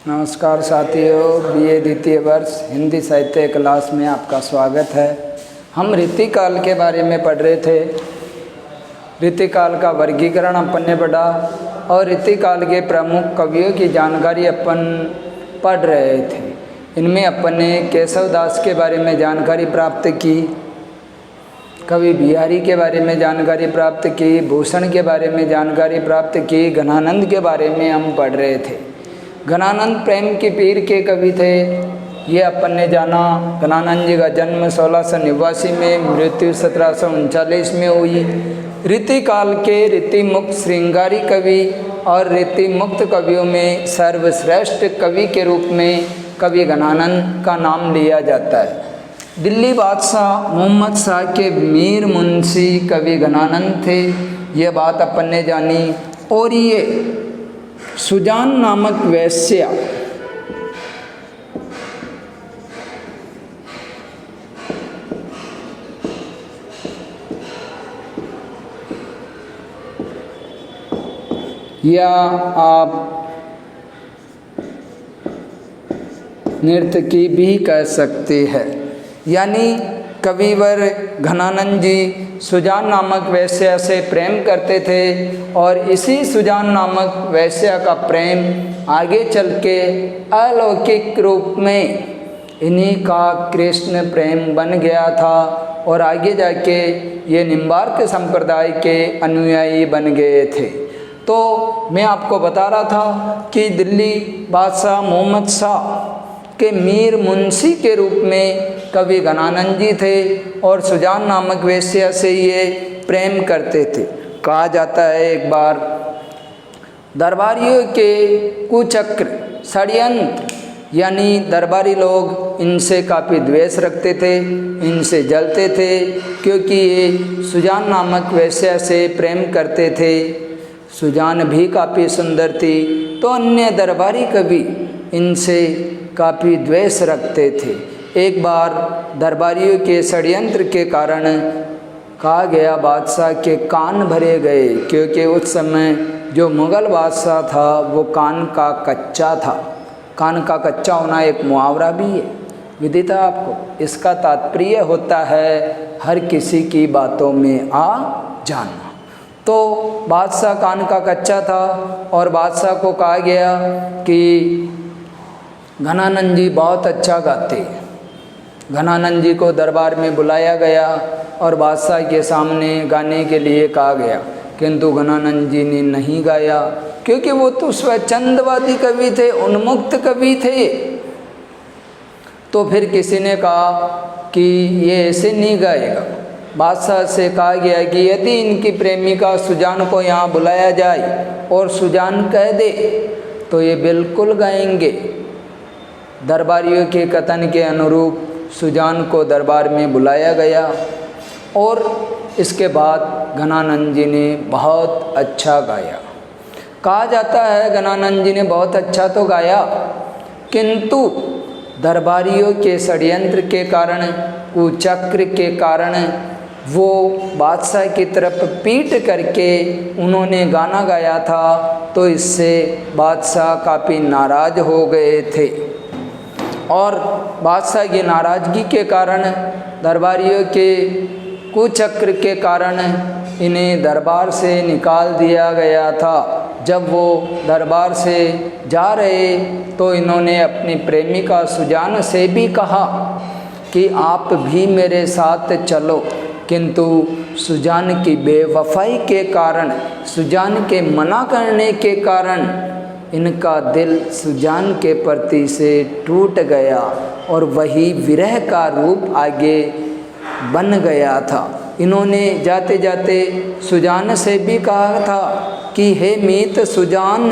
नमस्कार साथियों, बीए द्वितीय वर्ष हिंदी साहित्य क्लास में आपका स्वागत है। हम रीतिकाल के बारे में पढ़ रहे थे। रीतिकाल का वर्गीकरण अपन ने पढ़ा और रीतिकाल के प्रमुख कवियों की जानकारी अपन पढ़ रहे थे। इनमें अपन ने केशव दास के बारे में जानकारी प्राप्त की, कवि बिहारी के बारे में जानकारी प्राप्त की, भूषण के बारे में जानकारी प्राप्त की, घनानंद के बारे में हम पढ़ रहे थे। घनानंद प्रेम की पीर के कवि थे, ये अपन ने जाना। घनानंद जी का जन्म 1689 में, मृत्यु 1739 में हुई। रीतिकाल के रीतिमुक्त श्रृंगारी कवि और रीतिमुक्त कवियों में सर्वश्रेष्ठ कवि के रूप में कवि घनानंद का नाम लिया जाता है। दिल्ली बादशाह मोहम्मद शाह के मीर मुंशी कवि घनानंद थे, ये बात अपन ने जानी। और ये सुजान नामक वेश्या या आप नर्तकी भी कह सकते हैं। यानी कविवर घनानंद जी सुजान नामक वेश्या से प्रेम करते थे और इसी सुजान नामक वेश्या का प्रेम आगे चल के अलौकिक रूप में इन्हीं का कृष्ण प्रेम बन गया था और आगे जाके ये निम्बार्क संप्रदाय के अनुयायी बन गए थे। तो मैं आपको बता रहा था कि दिल्ली बादशाह मोहम्मद शाह के मीर मुंशी के रूप में कवि घनानंद जी थे और सुजान नामक वेश्या से ये प्रेम करते थे। कहा जाता है एक बार दरबारियों के कुचक्र षड्यंत्र, यानी दरबारी लोग इनसे काफ़ी द्वेष रखते थे, इनसे जलते थे, क्योंकि ये सुजान नामक वेश्या से प्रेम करते थे। सुजान भी काफ़ी सुंदर थी, तो अन्य दरबारी कवि इनसे काफ़ी द्वेष रखते थे। एक बार दरबारियों के षड्यंत्र के कारण कहा गया बादशाह के कान भरे गए, क्योंकि उस समय जो मुग़ल बादशाह था वो कान का कच्चा था। कान का कच्चा होना एक मुहावरा भी है, विदिता आपको। इसका तात्पर्य होता है हर किसी की बातों में आ जाना। तो बादशाह कान का कच्चा था और बादशाह को कहा गया कि घनानंद जी बहुत अच्छा गाते। घनानंद जी को दरबार में बुलाया गया और बादशाह के सामने गाने के लिए कहा गया, किंतु घनानंद जी ने नहीं गाया, क्योंकि वो तो स्वच्छंदवादी कवि थे, उन्मुक्त कवि थे। तो फिर किसी ने कहा कि ये ऐसे नहीं गाएगा। बादशाह से कहा गया कि यदि इनकी प्रेमिका सुजान को यहाँ बुलाया जाए और सुजान कह दे तो ये बिल्कुल गाएंगे। दरबारियों के कथन के अनुरूप सुजान को दरबार में बुलाया गया और इसके बाद घनानंद जी ने बहुत अच्छा गाया। कहा जाता है घनानंद जी ने बहुत अच्छा तो गाया, किंतु दरबारियों के षड्यंत्र के कारण, कुचक्र के कारण वो बादशाह की तरफ पीट करके उन्होंने गाना गाया था, तो इससे बादशाह काफ़ी नाराज़ हो गए थे। और बादशाह की नाराज़गी के कारण, दरबारियों के कुचक्र के कारण इन्हें दरबार से निकाल दिया गया था। जब वो दरबार से जा रहे तो इन्होंने अपनी प्रेमिका सुजान से भी कहा कि आप भी मेरे साथ चलो, किंतु सुजान की बेवफाई के कारण, सुजान के मना करने के कारण इनका दिल सुजान के प्रति से टूट गया और वही विरह का रूप आगे बन गया था। इन्होंने जाते जाते सुजान से भी कहा था कि हे मीत सुजान,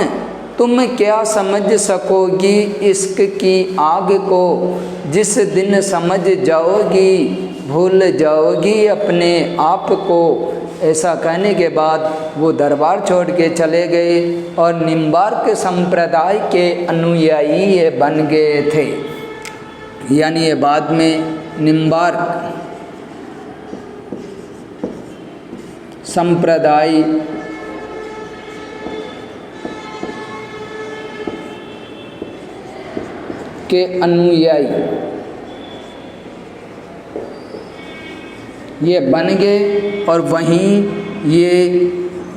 तुम क्या समझ सकोगी इश्क की आग को, जिस दिन समझ जाओगी भूल जाओगी अपने आप को। ऐसा कहने के बाद वो दरबार छोड़ के चले गए और निम्बार्क संप्रदाय के अनुयायी ये बन गए थे। यानी ये बाद में निम्बार्क संप्रदाय के अनुयायी ये बन गए और वहीं ये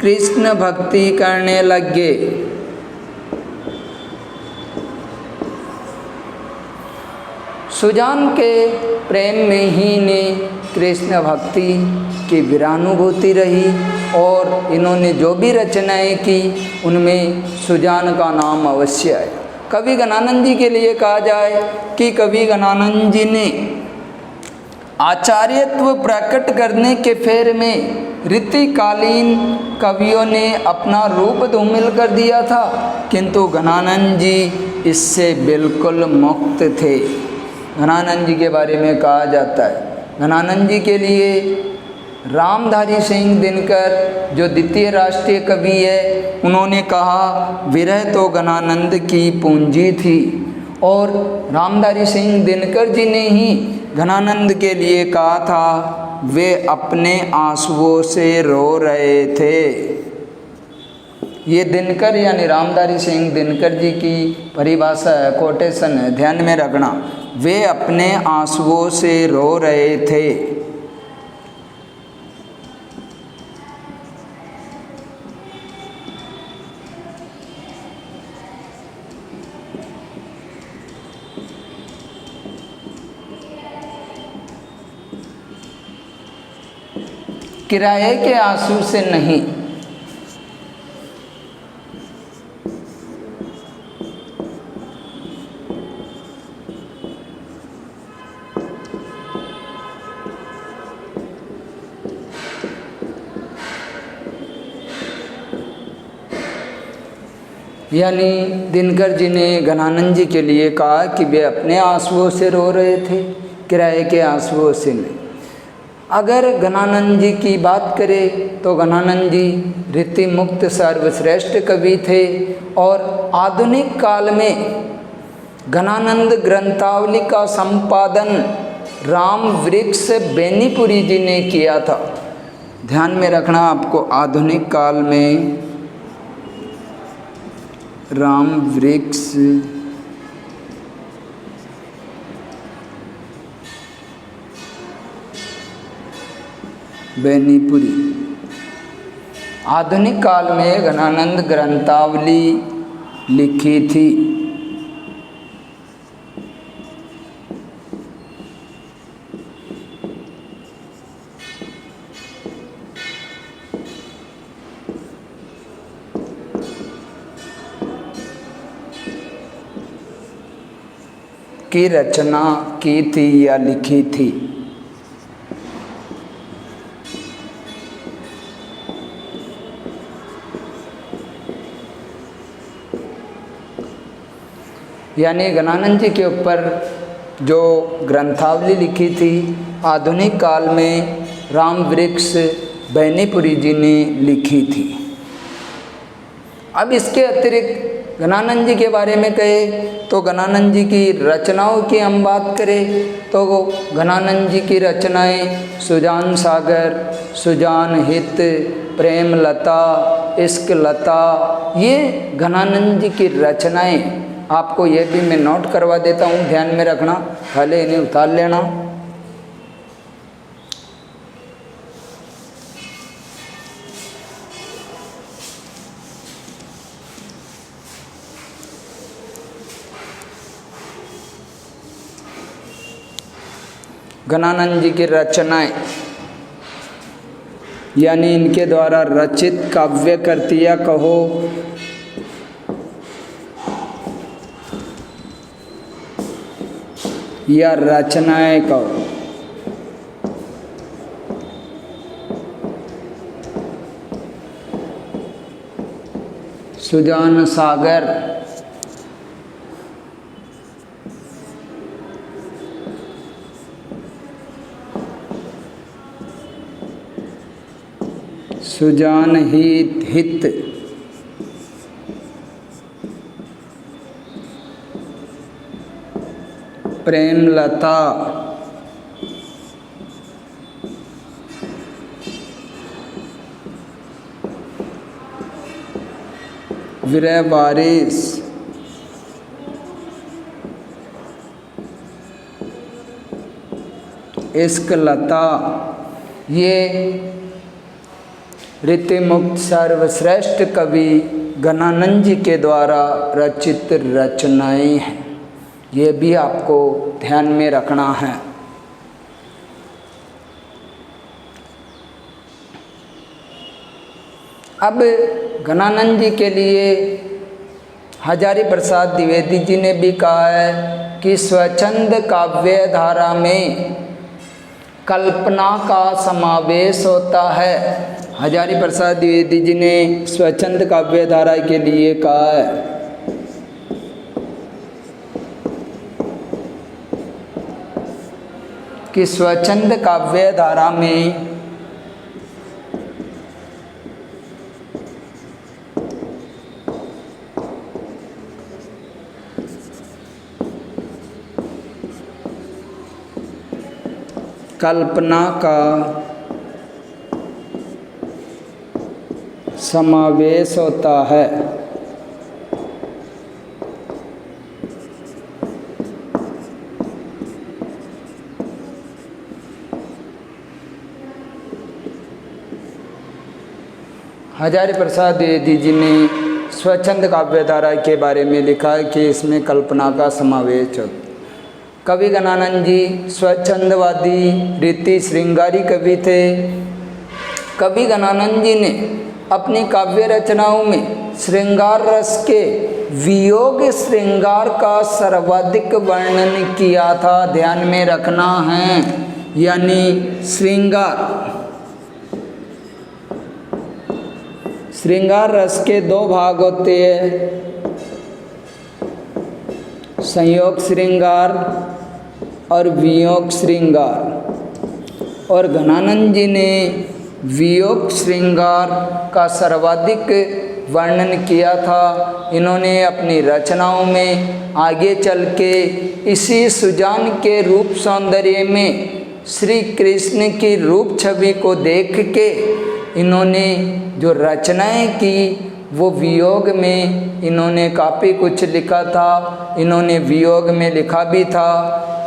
कृष्ण भक्ति करने लग गए। सुजान के प्रेम में ही ने कृष्ण भक्ति की वीरानुभूति रही और इन्होंने जो भी रचनाएं की उनमें सुजान का नाम अवश्य है। कवि गणानंद जी के लिए कहा जाए कि कवि गणानंद जी ने आचार्यत्व प्रकट करने के फेर में रीतिकालीन कवियों ने अपना रूप धूमिल कर दिया था, किंतु गणानंद जी इससे बिल्कुल मुक्त थे। गणानंद जी के बारे में कहा जाता है, गणानंद जी के लिए रामधारी सिंह दिनकर जो द्वितीय राष्ट्रीय कवि है, उन्होंने कहा विरह तो गणानंद की पूंजी थी। और रामधारी सिंह दिनकर जी ने ही गणानंद के लिए कहा था वे अपने आंसुओं से रो रहे थे। ये दिनकर यानी रामधारी सिंह दिनकर जी की परिभाषा है, कोटेशन है, ध्यान में रखना। वे अपने आंसुओं से रो रहे थे। किराए के आंसू से नहीं। यानी दिनकर जी ने गणानंद जी के लिए कहा कि वे अपने आंसुओं से रो रहे थे, किराए के आंसुओं से नहीं। अगर गणानंद जी की बात करें तो गणानंद जी रीति मुक्त सर्वश्रेष्ठ कवि थे और आधुनिक काल में गणानंद ग्रंथावली का संपादन राम वृक्ष बेनीपुरी जी ने किया था। ध्यान में रखना आपको, आधुनिक काल में राम वृक्ष बेनीपुरी आधुनिक काल में गणानंद ग्रंथावली लिखी थी। की रचना की थी या लिखी थी। यानी गणानंद जी के ऊपर जो ग्रंथावली लिखी थी आधुनिक काल में राम वृक्ष बेनीपुरी जी ने लिखी थी। अब इसके अतिरिक्त गणानंद जी के बारे में कहे तो गणानंद जी की रचनाओं की हम बात करें तो गणानंद जी की रचनाएं सुजान सागर, सुजान हित, प्रेम लता, इश्क लता, ये गणानंद जी की रचनाएं। आपको ये भी मैं नोट करवा देता हूँ, ध्यान में रखना, पहले इन्हें उतार लेना। गणानंद जी की रचनाएं यानी इनके द्वारा रचित काव्य कृतियाँ कहो या रचनाएं कहो, सुजान सागर, सुजान हित, प्रेम लता, विरह बारिश, इश्क लता, ये रीतिमुक्त सर्वश्रेष्ठ कवि घनानंद जी के द्वारा रचित रचनाएं हैं। ये भी आपको ध्यान में रखना है। अब घनानंद जी के लिए हजारी प्रसाद द्विवेदी जी ने भी कहा है कि स्वच्छंद काव्य धारा में कल्पना का समावेश होता है। हजारी प्रसाद द्विवेदी जी ने स्वच्छंद काव्य धारा के लिए कहा है कि स्वच्छंद काव्य धारा में कल्पना का समावेश होता है। हजारी प्रसाद द्विवेदी जी ने स्वच्छंद काव्य धारा के बारे में लिखा है कि इसमें कल्पना का समावेश होता है। कवि घनानंद जी स्वच्छंदवादी रीति श्रृंगारी कवि थे। कवि घनानंद जी ने अपनी काव्य रचनाओं में श्रृंगार रस के वियोग श्रृंगार का सर्वाधिक वर्णन किया था। ध्यान में रखना है, यानी श्रृंगार रस के दो भाग होते हैं, संयोग श्रृंगार और वियोग श्रृंगार। और घनानंद जी ने वियोग श्रृंगार का सर्वाधिक वर्णन किया था। इन्होंने अपनी रचनाओं में आगे चल के इसी सुजान के रूप सौंदर्य में श्री कृष्ण की रूप छवि को देख के इन्होंने जो रचनाएं की वो वियोग में इन्होंने काफ़ी कुछ लिखा था। इन्होंने वियोग में लिखा भी था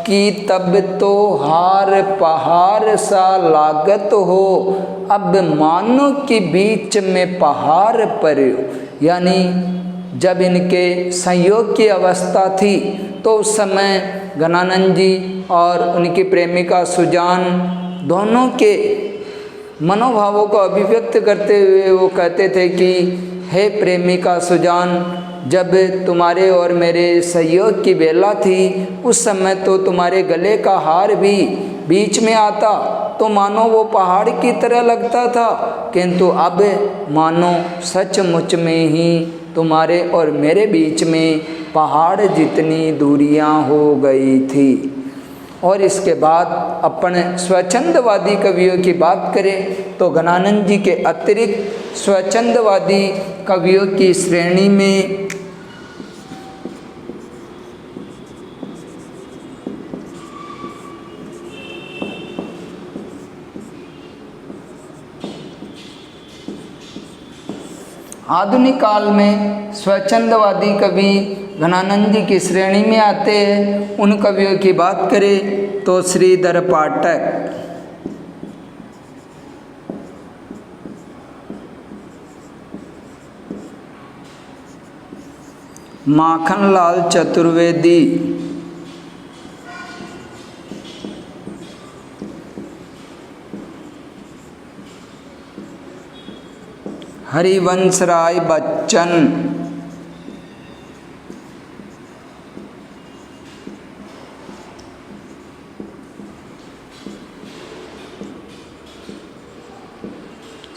कि तब तो हार पहाड़ सा लागत हो, अब मानो कि बीच में पहाड़ पर्यो। यानी जब इनके संयोग की अवस्था थी तो उस समय घनानंद जी और उनकी प्रेमिका सुजान दोनों के मनोभावों को अभिव्यक्त करते हुए वो कहते थे कि हे प्रेमिका सुजान, जब तुम्हारे और मेरे संयोग की बेला थी उस समय तो तुम्हारे गले का हार भी बीच में आता तो मानो वो पहाड़ की तरह लगता था, किंतु अब मानो सचमुच में ही तुम्हारे और मेरे बीच में पहाड़ जितनी दूरियां हो गई थी। और इसके बाद अपन स्वच्छंदवादी कवियों की बात करें तो घनानंद जी के अतिरिक्त स्वच्छंदवादी कवियों की श्रेणी में आधुनिक काल में स्वच्छंदवादी कवि घनानंद जी की श्रेणी में आते हैं। उन कवियों की बात करें तो श्रीधर पाठक, माखनलाल चतुर्वेदी, हरिवंश राय बच्चन,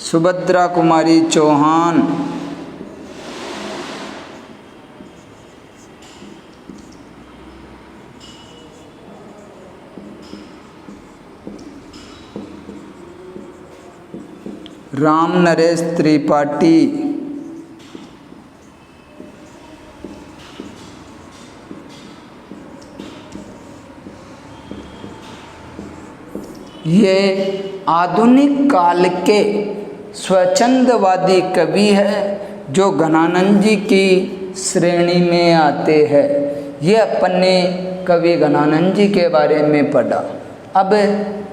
सुभद्रा कुमारी चौहान, राम नरेश त्रिपाठी, ये आधुनिक काल के स्वच्छंदवादी कवि है जो घनानंद जी की श्रेणी में आते हैं। ये अपन ने कवि घनानंद जी के बारे में पढ़ा। अब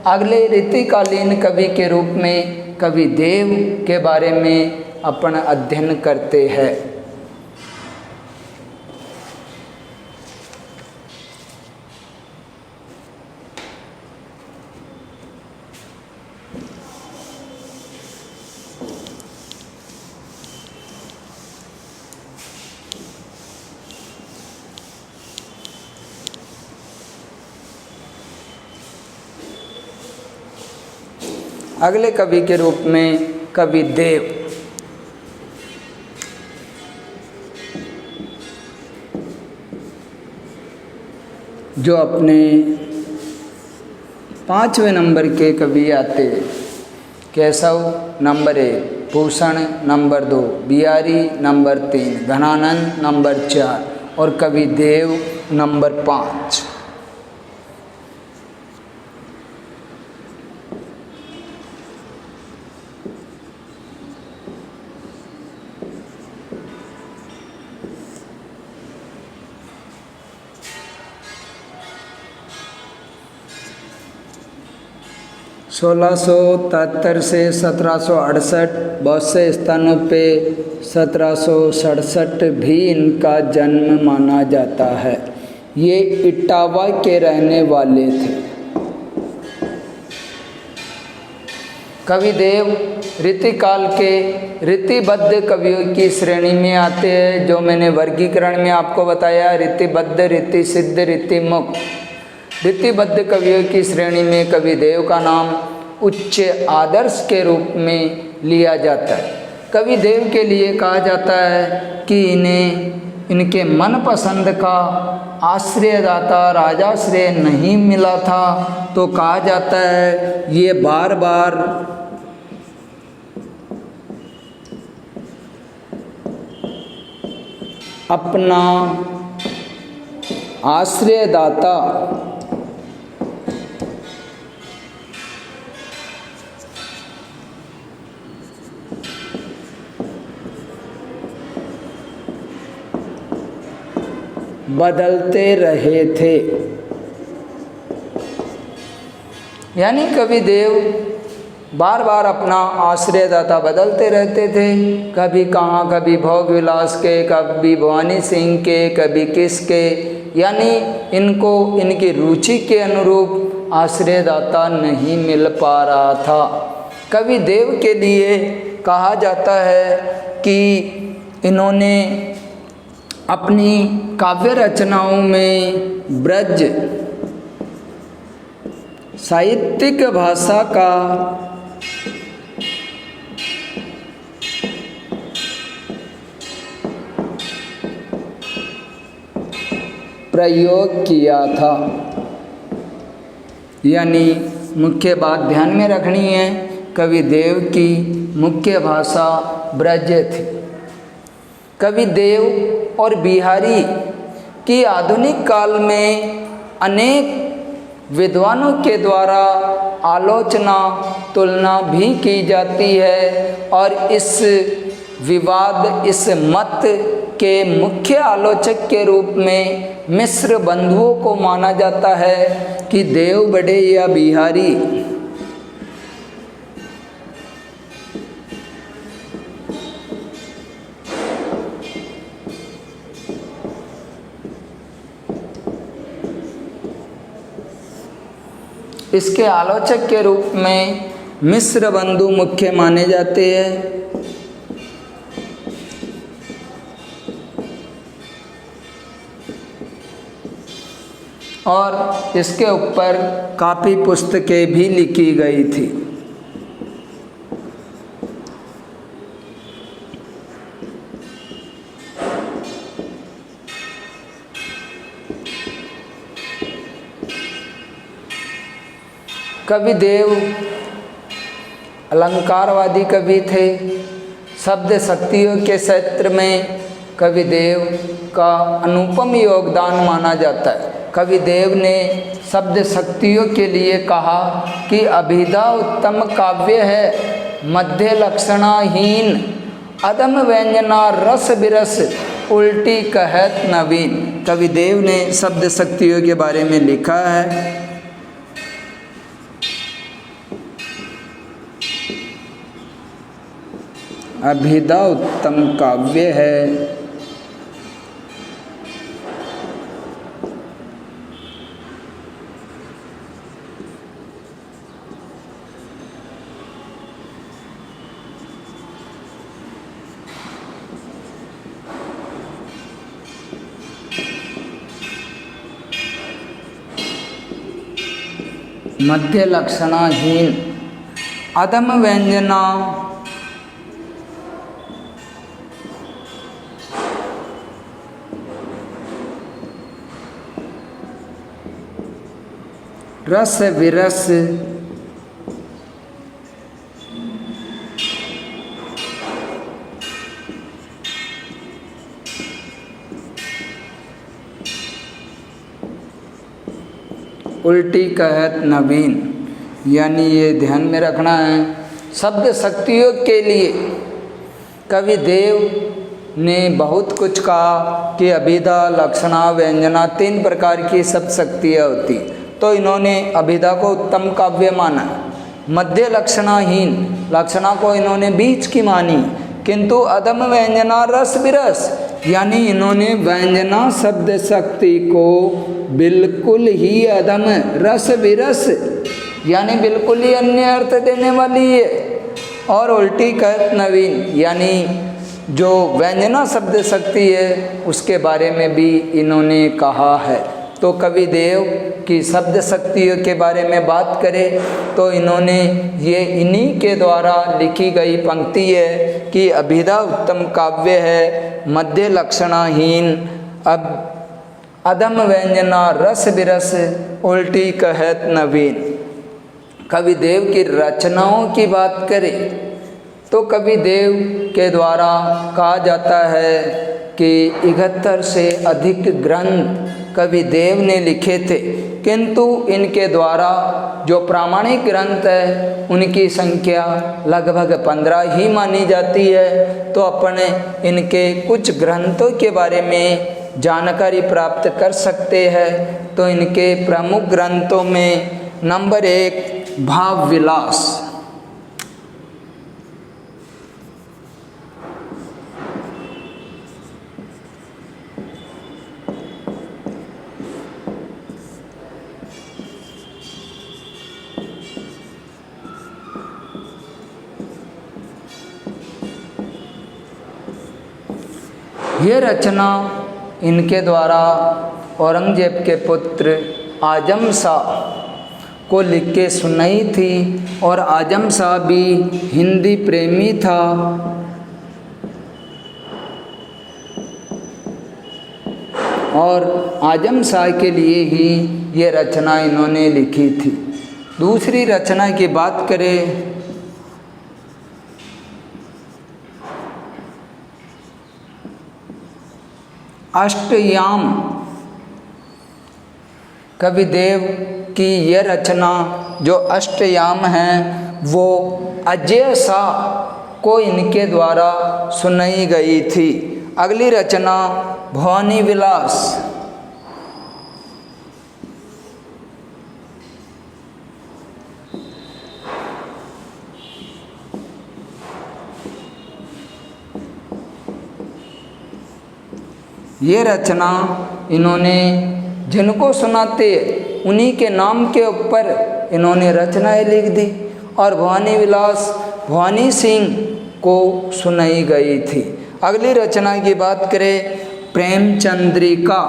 अगले रीतिकालीन कवि के रूप में कवि देव के बारे में अपन अध्ययन करते हैं। अगले कवि के रूप में कवि देव। जो अपने 5वें नंबर के कवि आते, Keshav number 1, Bhushan number 2, Bihari number 3, Ghananand number 4 और कवि देव नंबर 5। सोलह सौ 73 से 1768, बहुत से स्थानों पे 1767 भी इनका जन्म माना जाता है। ये इटावा के रहने वाले थे। कवि देव रीतिकाल के रीतिबद्ध कवियों की श्रेणी में आते हैं, जो मैंने वर्गीकरण में आपको बताया, रीतिबद्ध, रीति सिद्ध, रीतिमुक्त। रीतिबद्ध कवियों की श्रेणी में कवि देव का नाम उच्च आदर्श के रूप में लिया जाता है। कवि देव के लिए कहा जाता है कि इन्हें इनके मनपसंद का आश्रयदाता राजाश्रय नहीं मिला था, तो कहा जाता है ये बार बार अपना आश्रयदाता बदलते रहे थे। यानी कवि देव बार बार अपना आश्रयदाता बदलते रहते थे। कभी कहाँ, कभी भोग विलास के, कभी भवानी सिंह के, कभी किसके, यानी इनको इनकी रुचि के अनुरूप आश्रयदाता नहीं मिल पा रहा था। कवि देव के लिए कहा जाता है कि इन्होंने अपनी काव्य रचनाओं में ब्रज साहित्यिक भाषा का प्रयोग किया था। यानी मुख्य बात ध्यान में रखनी है, कवि देव की मुख्य भाषा ब्रज थी। कवि देव और बिहारी की आधुनिक काल में अनेक विद्वानों के द्वारा आलोचना तुलना भी की जाती है, और इस विवाद, इस मत के मुख्य आलोचक के रूप में मिश्र बंधुओं को माना जाता है कि देव बड़े या बिहारी। इसके आलोचक के रूप में मिश्र बंधु मुख्य माने जाते हैं। और इसके ऊपर काफ़ी पुस्तकें भी लिखी गई थी। कवि देव अलंकारवादी कवि थे। शब्द शक्तियों के क्षेत्र में कवि देव का अनुपम योगदान माना जाता है। कवि देव ने शब्द शक्तियों के लिए कहा कि अभिधा उत्तम काव्य है, मध्य लक्षणाहीन, अदम व्यंजना रस बिरस, उल्टी कहत नवीन। कवि देव ने शब्द शक्तियों के बारे में लिखा है। अभिधा उत्तम काव्य है। मध्य लक्षणाहीन अधम व्यंजना रस विरस उल्टी कहत नवीन, यानी ये ध्यान में रखना है, शब्द शक्तियों के लिए कवि देव ने बहुत कुछ कहा कि अभिधा लक्षणा व्यंजना 3 प्रकार की शब्द शक्तियाँ होती, तो इन्होंने अभिधा को उत्तम काव्य माना, मध्य लक्षणाहीन लक्षणा को इन्होंने बीच की मानी, किंतु अधम व्यंजना रस विरस, यानी इन्होंने व्यंजना शब्द शक्ति को बिल्कुल ही अधम रस विरस यानी बिल्कुल ही अन्य अर्थ देने वाली है, और उल्टी कहत नवीन, यानी जो व्यंजना शब्द शक्ति है उसके बारे में भी इन्होंने कहा है। तो कवि देव की शब्द शक्तियों के बारे में बात करें तो इन्होंने ये इन्हीं के द्वारा लिखी गई पंक्ति है कि अभिधा उत्तम काव्य है, मध्य लक्षणाहीन अब अधम व्यंजना रस विरस उल्टी कहत नवीन। कवि देव की रचनाओं की बात करें तो कवि देव के द्वारा कहा जाता है कि 71 से अधिक ग्रंथ कवि देव ने लिखे थे, किंतु इनके द्वारा जो प्रामाणिक ग्रंथ है उनकी संख्या लगभग 15 ही मानी जाती है। तो अपने इनके कुछ ग्रंथों के बारे में जानकारी प्राप्त कर सकते हैं। तो इनके प्रमुख ग्रंथों में नंबर 1 भाव विलास, ये रचना इनके द्वारा औरंगजेब के पुत्र आजम शाह को लिख के सुनाई थी, और आजम शाह भी हिंदी प्रेमी था। और आजम शाह के लिए ही ये रचना इन्होंने लिखी थी। दूसरी रचना की बात करें अष्टयाम, कवि देव की यह रचना जो अष्टयाम है वो अजय शाह को इनके द्वारा सुनाई गई थी। अगली रचना भवानी विलास, ये रचना इन्होंने जिनको सुनाते उन्हीं के नाम के ऊपर इन्होंने रचनाएं लिख दी, और भवानी विलास भवानी सिंह को सुनाई गई थी। अगली रचना की बात करें प्रेमचंद्रिका,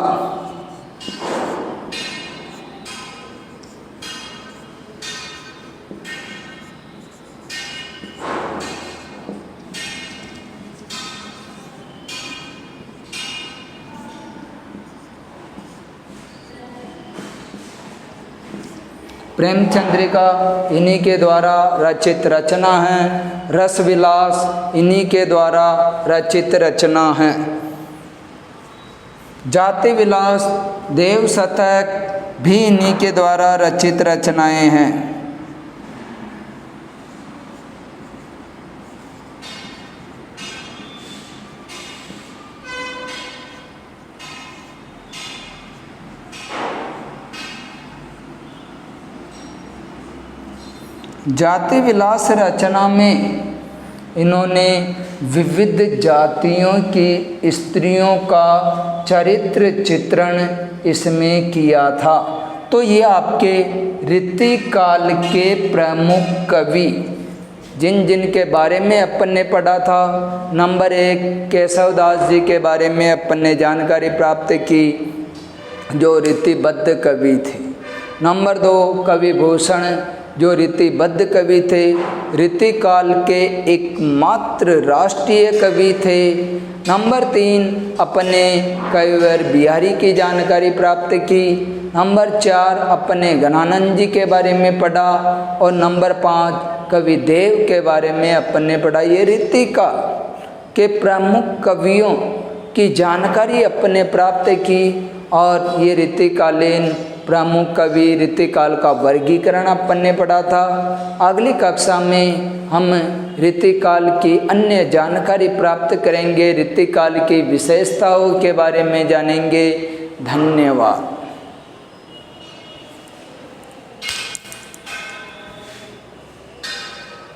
प्रेमचंद्रिका इन्हीं के द्वारा रचित रचना है। रस विलास इन्हीं के द्वारा रचित रचना है। जाति विलास देव शतक भी इन्हीं के द्वारा रचित रचनाएं हैं। जाति विलास रचना में इन्होंने विविध जातियों की स्त्रियों का चरित्र चित्रण इसमें किया था। तो ये आपके रीतिकाल के प्रमुख कवि जिन जिन के बारे में अपन ने पढ़ा था। नंबर 1 केशवदास जी के बारे में अपन ने जानकारी प्राप्त की, जो रीतिबद्ध कवि थे। नंबर 2 कवि भूषण, जो रीतिबद्ध कवि थे, रीतिकाल के एकमात्र राष्ट्रीय कवि थे। नंबर 3 अपने कविवर बिहारी की जानकारी प्राप्त की। नंबर 4 अपने गणानंद जी के बारे में पढ़ा। और नंबर 5 कवि देव के बारे में अपन ने पढ़ा। ये रीतिकाल के प्रमुख कवियों की जानकारी अपन ने प्राप्त की। और ये रीतिकालीन प्रमुख कवि, रीतिकाल का वर्गीकरण अपन ने पढ़ा था। अगली कक्षा में हम रीतिकाल की अन्य जानकारी प्राप्त करेंगे, रीतिकाल की विशेषताओं के बारे में जानेंगे। धन्यवाद।